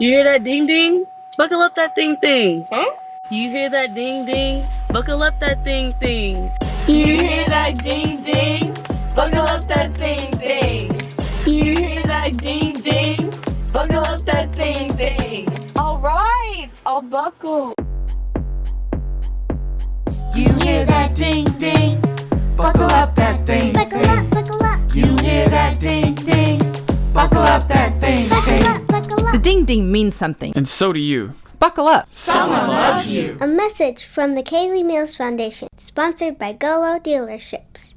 You hear that ding ding? Buckle up that thing thing. Huh? You hear that ding ding? Buckle up that thing thing. You hear that ding ding? Buckle up that thing thing. You hear that ding ding? Buckle up that thing thing. All right, I'll buckle. You hear that ding ding? Buckle up that thing Buckle thing. up, buckle up. You hear that ding ding? Buckle up that thing Buckle thing. up, buckle The up. ding ding means something. And so do you. Buckle up. Someone loves you. A message from the Kaylee Mills Foundation, sponsored by Golo Dealerships.